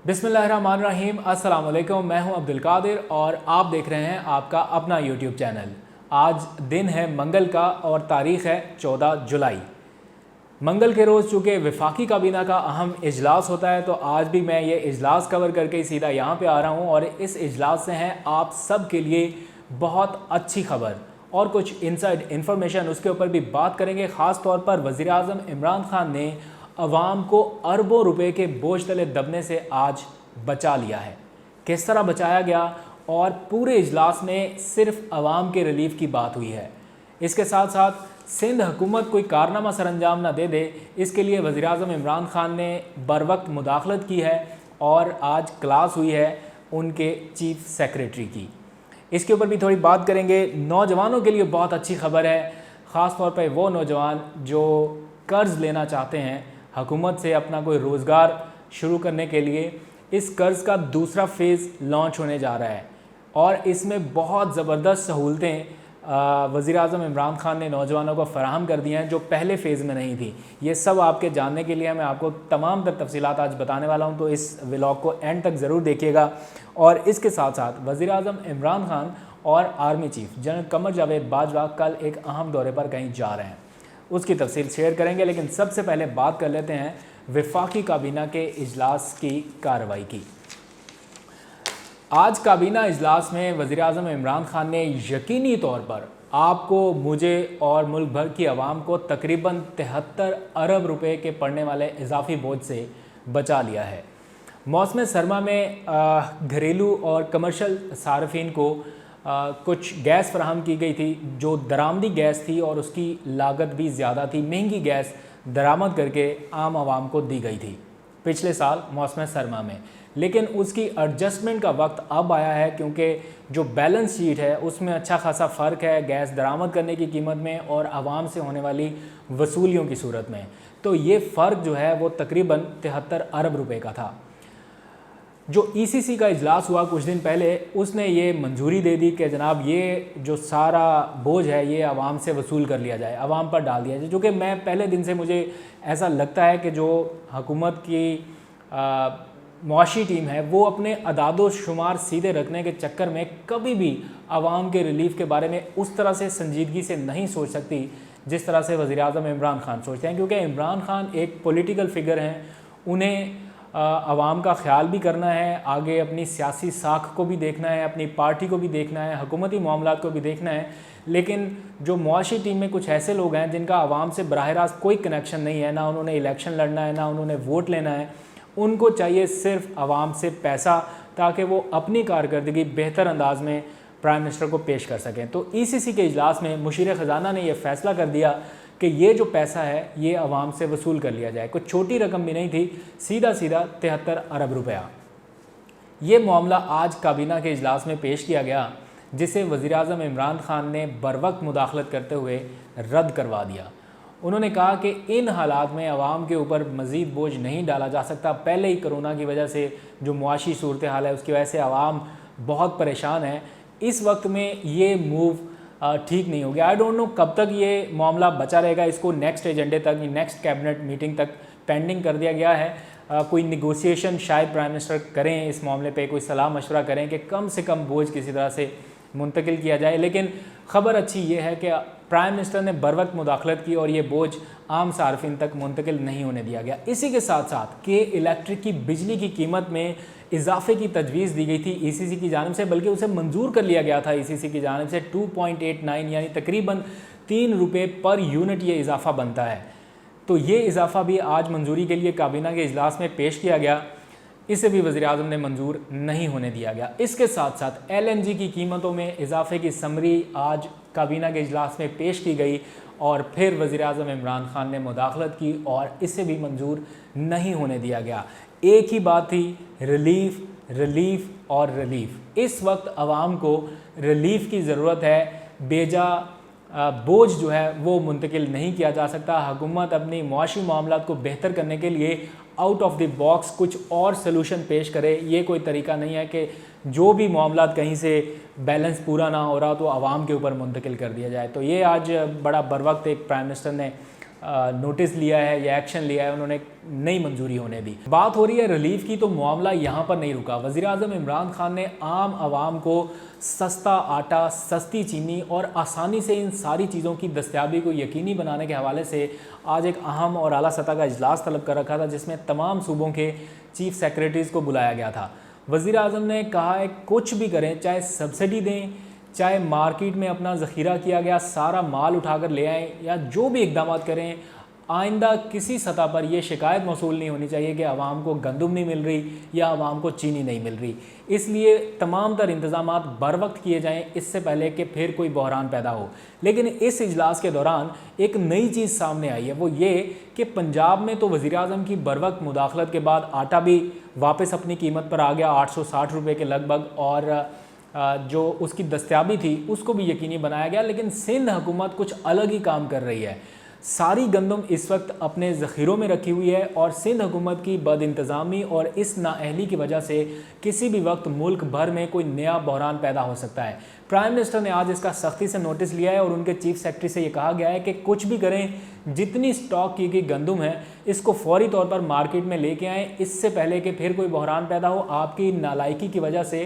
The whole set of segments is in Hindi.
बिस्मिल्लाहिर्रहमानिर्रहीम। अस्सलाम वालेकुम। मैं हूं अब्दुल कादिर और आप देख रहे हैं आपका अपना यूट्यूब चैनल। आज दिन है मंगल का और तारीख़ है 14 जुलाई। मंगल के रोज़ चूँकि वफाकी काबीना का अहम इजलास होता है, तो आज भी मैं ये इजलास कवर करके सीधा यहाँ पे आ रहा हूँ और इस इजलास से हैं आप सब के लिए बहुत अच्छी खबर और कुछ इनसाइड इन्फॉर्मेशन, उसके ऊपर भी बात करेंगे। ख़ास तौर पर वज़ीर-ए-आज़म इमरान खान ने अवाम को अरबों रुपए के बोझ तले दबने से आज बचा लिया है। किस तरह बचाया गया और पूरे इजलास में सिर्फ अवाम के रिलीफ की बात हुई है। इसके साथ साथ सिंध हुकूमत कोई कारनामा सरअंजाम ना दे दे, इसके लिए वज़ीर-ए-आज़म इमरान खान ने बरवक्त मुदाखलत की है और आज क्लास हुई है उनके चीफ सेक्रेटरी की। इसके ऊपर भी थोड़ी बात करेंगे। नौजवानों के लिए बहुत अच्छी खबर है, ख़ास तौर पर वो नौजवान जो कर्ज़ लेना चाहते हैं हुकूमत से अपना कोई रोज़गार शुरू करने के लिए। इस कर्ज़ का दूसरा फ़ेज़ लॉन्च होने जा रहा है और इसमें बहुत ज़बरदस्त सहूलतें वज़ीर-ए-आज़म इमरान खान ने नौजवानों को फ़राहम कर दी हैं जो पहले फ़ेज़ में नहीं थी। ये सब आपके जानने के लिए मैं आपको तमाम तर तफ़सीलात आज बताने वाला हूँ, तो इस व्लॉग को एंड तक ज़रूर देखिएगा। और इसके साथ साथ वज़ीर-ए-आज़म इमरान खान और army chief general Qamar Javed Bajwa कल एक अहम दौरे पर कहीं जा रहे हैं, उसकी तफसील शेयर करेंगे। लेकिन सबसे पहले बात कर लेते हैं वफाकी काबीना के इजलास की कार्रवाई की। आज काबीना इजलास में वज़ीर-ए-आज़म इमरान खान ने यकीनी तौर पर आपको, मुझे और मुल्क भर की आवाम को तकरीबन 73 अरब रुपए के पड़ने वाले इजाफी बोझ से बचा लिया है। मौसम सरमा में घरेलू और कमर्शल सार्फिन को कुछ गैस फराहम की गई थी जो दरामदी गैस थी और उसकी लागत भी ज़्यादा थी। महंगी गैस दरामद करके आम आवाम को दी गई थी पिछले साल मौसम सरमा में, लेकिन उसकी एडजस्टमेंट का वक्त अब आया है क्योंकि जो बैलेंस शीट है उसमें अच्छा खासा फ़र्क है गैस दरामद करने की कीमत में और आवाम से होने वाली वसूलियों की सूरत में। तो ये फ़र्क जो है वो तकरीबन 73 अरब रुपए का था। जो ईसीसी का इजलास हुआ कुछ दिन पहले, उसने ये मंजूरी दे दी कि जनाब ये जो सारा बोझ है ये आवाम से वसूल कर लिया जाए, आवाम पर डाल दिया जाए। जो कि मैं पहले दिन से मुझे ऐसा लगता है कि जो हुकूमत की मुआशी टीम है वो अपने अदादो शुमार सीधे रखने के चक्कर में कभी भी आवाम के रिलीफ के बारे में उस तरह से संजीदगी से नहीं सोच सकती जिस तरह से वज़ीर-ए-आज़म इमरान खान सोचते हैं। क्योंकि इमरान खान एक पॉलिटिकल फिगर हैं, उन्हें आवाम का ख्याल भी करना है, आगे अपनी सियासी साख को भी देखना है, अपनी पार्टी को भी देखना है, हुकूमती मामलात को भी देखना है। लेकिन जो मुआशी टीम में कुछ ऐसे लोग हैं जिनका आवाम से बराह रास्त कोई कनेक्शन नहीं है, ना उन्होंने इलेक्शन लड़ना है, ना उन्होंने वोट लेना है, उनको चाहिए सिर्फ आवाम से पैसा ताकि वो अपनी कारकर्दगी बेहतर अंदाज में प्राइम मिनिस्टर को पेश कर सकें। तो ईसीसी के इजलास में मुशीर ख़जाना ने यह फ़ैसला कर दिया कि ये जो पैसा है ये आवाम से वसूल कर लिया जाए। कुछ छोटी रकम भी नहीं थी, सीधा 73 अरब रुपया। ये मामला आज काबीना के इजलास में पेश किया गया, जिसे वज़ीर-ए-आज़म इमरान खान ने बरवक्त मुदाखलत करते हुए रद्द करवा दिया। उन्होंने कहा कि इन हालात में आवाम के ऊपर मज़ीद बोझ नहीं डाला जा सकता। पहले ही कोरोना की वजह से जो मुआशी सूरत हाल है उसकी वजह से आवाम बहुत परेशान है। इस वक्त में ये मूव ठीक नहीं हो गया। आई डोंट नो कब तक ये मामला बचा रहेगा, इसको नेक्स्ट एजेंडे तक, नेक्स्ट कैबिनेट मीटिंग तक पेंडिंग कर दिया गया है। कोई निगोशिएशन शायद प्राइम मिनिस्टर करें इस मामले पे, कोई सलाह मशवरा करें कि कम से कम बोझ किसी तरह से मुंतकिल किया जाए। लेकिन ख़बर अच्छी ये है कि प्राइम मिनिस्टर ने बरवक्त मुदाखलत की और ये बोझ आम सार्फिन तक मुंतकिल नहीं होने दिया गया। इसी के साथ साथ कि इलेक्ट्रिक की बिजली की कीमत में इजाफे की तजवीज़ दी गई थी ईसीसी की जानिब से, बल्कि उसे मंजूर कर लिया गया था ईसीसी की जानिब से। 2.89 यानी तकरीबन 3 रुपये पर यूनिट ये इजाफा बनता है। तो ये इजाफा भी आज मंजूरी के लिए काबीना के इजलास में पेश किया गया, इसे भी वज़ीर-ए-आज़म ने मंजूर नहीं होने दिया गया। इसके साथ साथ एलएनजी की कीमतों में इजाफे की समरी आज काबीना के इजलास में पेश की गई और फिर वज़ीर-ए-आज़म इमरान खान ने मुदाखलत की और इसे भी मंजूर नहीं होने दिया गया। एक ही बात थी, रिलीफ, रिलीफ और रिलीफ। इस वक्त आवाम को रिलीफ की ज़रूरत है, बेजा बोझ जो है वो मुंतकिल नहीं किया जा सकता। हुकूमत अपनी मुआशी मामलात को बेहतर करने के लिए आउट ऑफ द बॉक्स कुछ और सलूशन पेश करे। ये कोई तरीका नहीं है कि जो भी मामलात कहीं से बैलेंस पूरा ना हो रहा तो आवाम के ऊपर मुंतकिल कर दिया जाए। तो ये आज बड़ा बर वक्त एक प्राइम मिनिस्टर ने नोटिस लिया है या एक्शन लिया है, उन्होंने नई मंजूरी होने दी। बात हो रही है रिलीफ की, तो मामला यहाँ पर नहीं रुका। वज़ीर-ए-आज़म इमरान खान ने आम आवाम को सस्ता आटा, सस्ती चीनी और आसानी से इन सारी चीज़ों की दस्तयाबी को यकीनी बनाने के हवाले से आज एक अहम और आला सतह का इजलास तलब कर रखा था, जिसमें तमाम सूबों के चीफ सेक्रेटरीज़ को बुलाया गया था। वज़ीर-ए-आज़म ने कहा है कुछ भी करें, चाहे सब्सिडी दें, चाहे मार्केट में अपना ज़ख़ीरा किया गया सारा माल उठाकर ले आएँ, या जो भी इक़दाम करें, आइंदा किसी सतह पर यह शिकायत मौसूल नहीं होनी चाहिए कि आवाम को गंदम नहीं मिल रही या आवाम को चीनी नहीं मिल रही। इसलिए तमाम तर इंतज़ामात बर वक्त किए जाएँ, इससे पहले कि फिर कोई बहरान पैदा हो। लेकिन इस इजलास के दौरान एक नई चीज़ सामने आई है, वो ये कि पंजाब में तो वज़ीर-ए-आज़म की बर वक्त मुदाखलत के बाद आटा भी वापस अपनी कीमत पर आ गया 860 रुपये के लगभग, और जो उसकी दस्तयाबी थी उसको भी यकीनी बनाया गया। लेकिन सिंध हुकूमत कुछ अलग ही काम कर रही है। सारी गंदम इस वक्त अपने ज़ख़ीरों में रखी हुई है, और सिंध हुकूमत की बदइंतज़ामी और इस नाअहली की वजह से किसी भी वक्त मुल्क भर में कोई नया बहरान पैदा हो सकता है। प्राइम मिनिस्टर ने आज इसका सख्ती से नोटिस लिया है, और उनके चीफ सेक्रेटरी से ये कहा गया है कि कुछ भी करें, जितनी स्टॉक की गई गंदम है इसको फौरी तौर पर मार्केट में लेके आएँ, इससे पहले कि फिर कोई बहरान पैदा हो। आपकी नालायकी की वजह से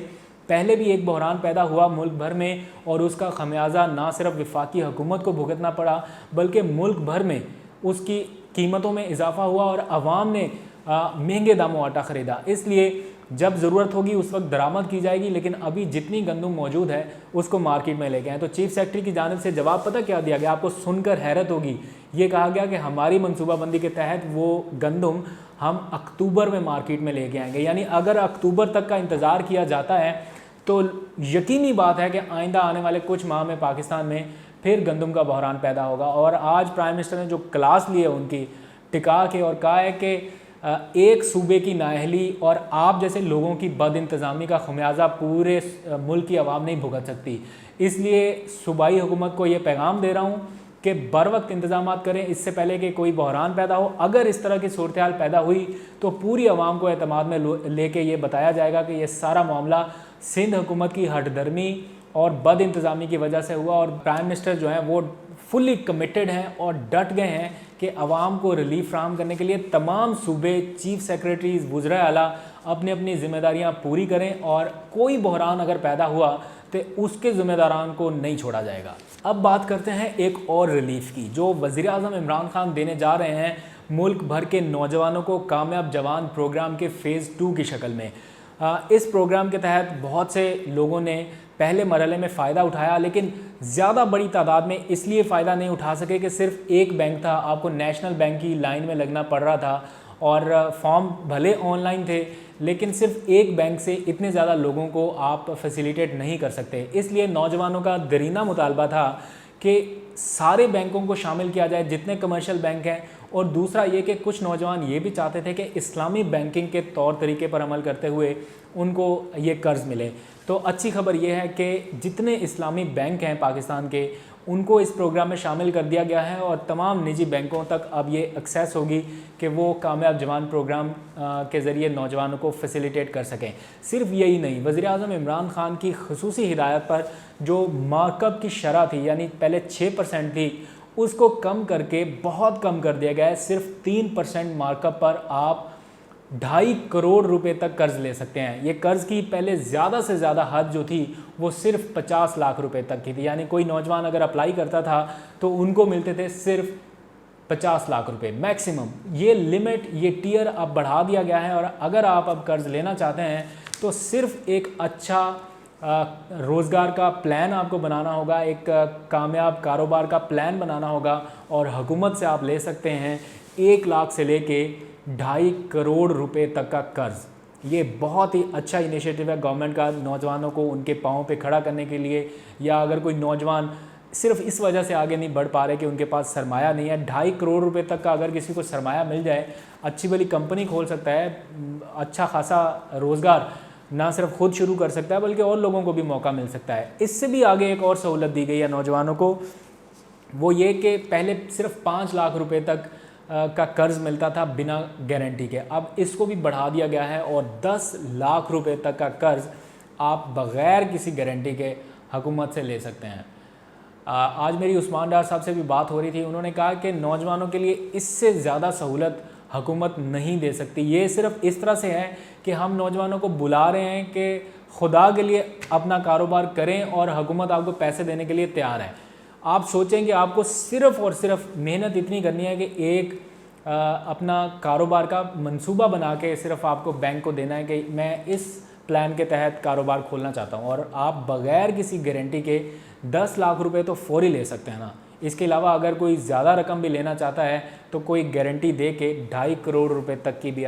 पहले भी एक बहरान पैदा हुआ मुल्क भर में, और उसका खमियाजा ना सिर्फ वफाकी हुकूमत को भुगतना पड़ा, बल्कि मुल्क भर में उसकी कीमतों में इजाफा हुआ और आवाम ने महंगे दामों आटा ख़रीदा। इसलिए जब ज़रूरत होगी उस वक्त दरामद की जाएगी, लेकिन अभी जितनी गंदम मौजूद है उसको मार्केट में लेके आए। तो चीफ सेक्रेटरी की जानिब से जवाब पता क्या दिया गया, आपको सुनकर हैरत होगी। ये कहा गया कि हमारी मनसूबाबंदी के तहत वो गंदम हम अक्टूबर में मार्केट में लेके आएंगे। यानी अगर अक्टूबर तक का इंतज़ार किया जाता है तो यकीनी बात है कि आइंदा आने वाले कुछ माह में पाकिस्तान में फिर गंदम का बहरान पैदा होगा। और आज प्राइम मिनिस्टर ने जो क्लास ली है उनकी टिका के, और कहा है कि एक सूबे की नाअहली और आप जैसे लोगों की बदइंतज़ामी का खमियाजा पूरे मुल्क की आवाम नहीं भुगत सकती। इसलिए सूबाई हुकूमत को ये पैगाम दे रहा हूँ कि बर वक्त इंतज़ाम करें, इससे पहले कि कोई बहरान पैदा हो। अगर इस तरह की सूरत हाल पैदा हुई तो पूरी आवाम को एतमाद में लेके ये बताया जाएगा कि ये सारा मामला सिंध हुकूमत की हठधर्मी और बद इंतज़ामी की वजह से हुआ, और प्राइम मिनिस्टर जो हैं वो फुली कमिटेड हैं और डट गए हैं कि आवाम को रिलीफ फ्राहम करने के लिए तमाम सूबे, चीफ सेक्रेटरीज, वुज़रा आला अपनी अपनी ज़िम्मेदारियाँ पूरी करें, और कोई बहरान अगर पैदा हुआ तो उसके ज़िम्मेदारान को नहीं छोड़ा जाएगा। अब बात करते हैं एक और रिलीफ की, जो वज़ीर-ए-आज़म इमरान खान देने जा रहे हैं मुल्क भर के नौजवानों को कामयाब जवान प्रोग्राम के फ़ेज़ 2 की शक्ल में। इस प्रोग्राम के तहत बहुत से लोगों ने पहले मरहले में फ़ायदा उठाया, लेकिन ज़्यादा बड़ी तादाद में इसलिए फ़ायदा नहीं उठा सके कि सिर्फ एक बैंक था, आपको नेशनल बैंक की लाइन में लगना पड़ रहा था, और फॉर्म भले ऑनलाइन थे लेकिन सिर्फ एक बैंक से इतने ज़्यादा लोगों को आप फैसिलिटेट नहीं कर सकते। इसलिए नौजवानों का दरीना मुतालबा था कि सारे बैंकों को शामिल किया जाए जितने कमर्शियल बैंक हैं, और दूसरा ये कि कुछ नौजवान ये भी चाहते थे कि इस्लामी बैंकिंग के तौर तरीके पर अमल करते हुए उनको ये कर्ज़ मिले। तो अच्छी खबर ये है कि जितने इस्लामी बैंक हैं पाकिस्तान के, उनको इस प्रोग्राम में शामिल कर दिया गया है, और तमाम निजी बैंकों तक अब ये एक्सेस होगी कि वो कामयाब जवान प्रोग्राम के ज़रिए नौजवानों को फैसिलिटेट कर सकें। सिर्फ यही नहीं, वज़ीर-ए-आज़म इमरान खान की ख़ुसूसी हिदायत पर जो मार्कअप की शरह थी, यानी पहले 6% थी, उसको कम करके बहुत कम कर दिया गया है। सिर्फ 3% मार्कअप पर आप 2.5 करोड़ रुपए तक कर्ज़ ले सकते हैं। ये कर्ज़ की पहले ज़्यादा से ज़्यादा हद जो थी वो सिर्फ 50 लाख रुपए तक की थी, यानी कोई नौजवान अगर अप्लाई करता था तो उनको मिलते थे सिर्फ 50 लाख रुपए मैक्सिमम। ये लिमिट, ये टियर अब बढ़ा दिया गया है, और अगर आप अब कर्ज़ लेना चाहते हैं तो सिर्फ एक अच्छा रोज़गार का प्लान आपको बनाना होगा, एक कामयाब कारोबार का प्लान बनाना होगा, और हुकूमत से आप ले सकते हैं 1 लाख से लेके 2.5 करोड़ रुपए तक का कर्ज़। ये बहुत ही अच्छा इनिशिएटिव है गवर्नमेंट का नौजवानों को उनके पाँव पे खड़ा करने के लिए, या अगर कोई नौजवान सिर्फ इस वजह से आगे नहीं बढ़ पा रहे कि उनके पास सरमाया नहीं है, 2.5 करोड़ रुपए तक का अगर किसी को सरमाया मिल जाए, अच्छी भली कंपनी खोल सकता है, अच्छा खासा रोज़गार ना सिर्फ खुद शुरू कर सकता है बल्कि और लोगों को भी मौका मिल सकता है। इससे भी आगे एक और सहूलत दी गई है नौजवानों को, वो ये कि पहले सिर्फ 5 लाख रुपए तक का कर्ज़ मिलता था बिना गारंटी के, अब इसको भी बढ़ा दिया गया है, और 10 लाख रुपए तक का कर्ज़ आप बग़ैर किसी गारंटी के हुकूमत से ले सकते हैं। आज मेरी उस्मान डार साहब से भी बात हो रही थी, उन्होंने कहा कि नौजवानों के लिए इससे ज़्यादा सहूलत हुकूमत नहीं दे सकती। ये सिर्फ इस तरह से है कि हम नौजवानों को बुला रहे हैं कि खुदा के लिए अपना कारोबार करें और हुकूमत आपको पैसे देने के लिए तैयार है। आप सोचें कि आपको सिर्फ़ और सिर्फ मेहनत इतनी करनी है कि एक अपना कारोबार का मंसूबा बना के सिर्फ आपको बैंक को देना है कि मैं इस प्लान के तहत कारोबार खोलना चाहता हूँ, और आप बग़ैर किसी गारंटी के 10 लाख रुपए तो फौरी ले सकते हैं ना। इसके अलावा अगर कोई ज़्यादा रकम भी लेना चाहता है तो कोई गारंटी दे के 2.5 करोड़ रुपए तक की भी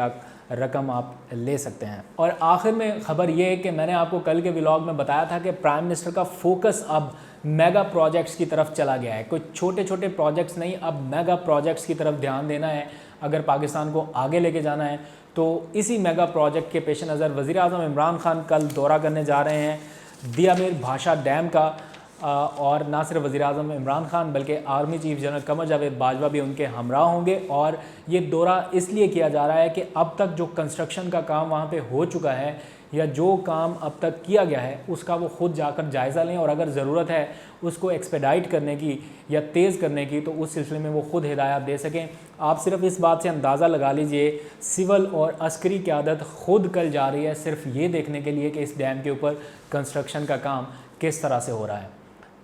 रकम आप ले सकते हैं। और आखिर में ख़बर ये है कि मैंने आपको कल के व्लॉग में बताया था कि प्राइम मिनिस्टर का फोकस अब मेगा प्रोजेक्ट्स की तरफ चला गया है। कोई छोटे छोटे प्रोजेक्ट्स नहीं, अब मेगा प्रोजेक्ट्स की तरफ ध्यान देना है अगर पाकिस्तान को आगे लेके जाना है। तो इसी मेगा प्रोजेक्ट के पेश नज़र वज़ीर आज़म इमरान खान कल दौरा करने जा रहे हैं दिया मीर भाषा डैम का, और ना सिर्फ वज़ीर आज़म इमरान खान बल्कि army chief general Qamar Javed Bajwa भी उनके हमराह होंगे। और ये दौरा इसलिए किया जा रहा है कि अब तक जो कंस्ट्रक्शन का काम वहाँ पे हो चुका है या जो काम अब तक किया गया है उसका वो ख़ुद जाकर जायज़ा लें, और अगर ज़रूरत है उसको एक्सपेडाइट करने की या तेज़ करने की तो उस सिलसिले में वो ख़ुद हिदायत दे सकें। आप सिर्फ इस बात से अंदाज़ा लगा लीजिए, सिविल और अस्करी क़यादत ख़ुद कल जा रही है सिर्फ ये देखने के लिए कि इस डैम के ऊपर कंस्ट्रक्शन का काम किस तरह से हो रहा है।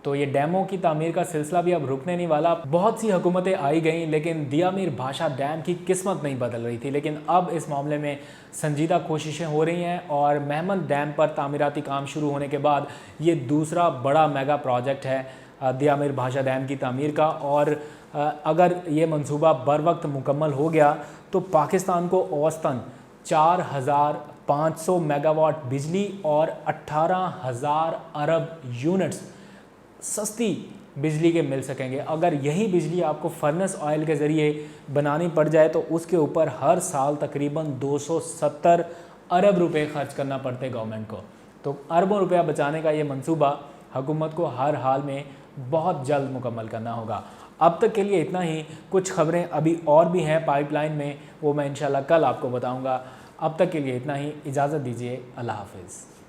तो ये डैमों की तामीर का सिलसिला भी अब रुकने नहीं वाला। बहुत सी हुकूमतें आई गई लेकिन दिया मीर भाषा डैम की किस्मत नहीं बदल रही थी, लेकिन अब इस मामले में संजीदा कोशिशें हो रही हैं और मेहमद डैम पर तामीराती काम शुरू होने के बाद ये दूसरा बड़ा मेगा प्रोजेक्ट है दिया मीर भाषा डैम की तामीर का। और अगर ये मंसूबा बर वक्त मुकम्मल हो गया तो पाकिस्तान को औसतन 4,500 मेगावाट बिजली और 18,000 अरब यूनिट्स सस्ती बिजली के मिल सकेंगे। अगर यही बिजली आपको फर्नेस ऑयल के ज़रिए बनानी पड़ जाए तो उसके ऊपर हर साल तकरीबन 270 अरब रुपए खर्च करना पड़ते गवर्नमेंट को। तो अरबों रुपया बचाने का ये मंसूबा हुकूमत को हर हाल में बहुत जल्द मुकम्मल करना होगा। अब तक के लिए इतना ही। कुछ खबरें अभी और भी हैं पाइपलाइन में, वो मैं इंशाल्लाह कल आपको बताऊँगा। अब तक के लिए इतना ही, इजाज़त दीजिए, अल्लाह हाफ़िज़।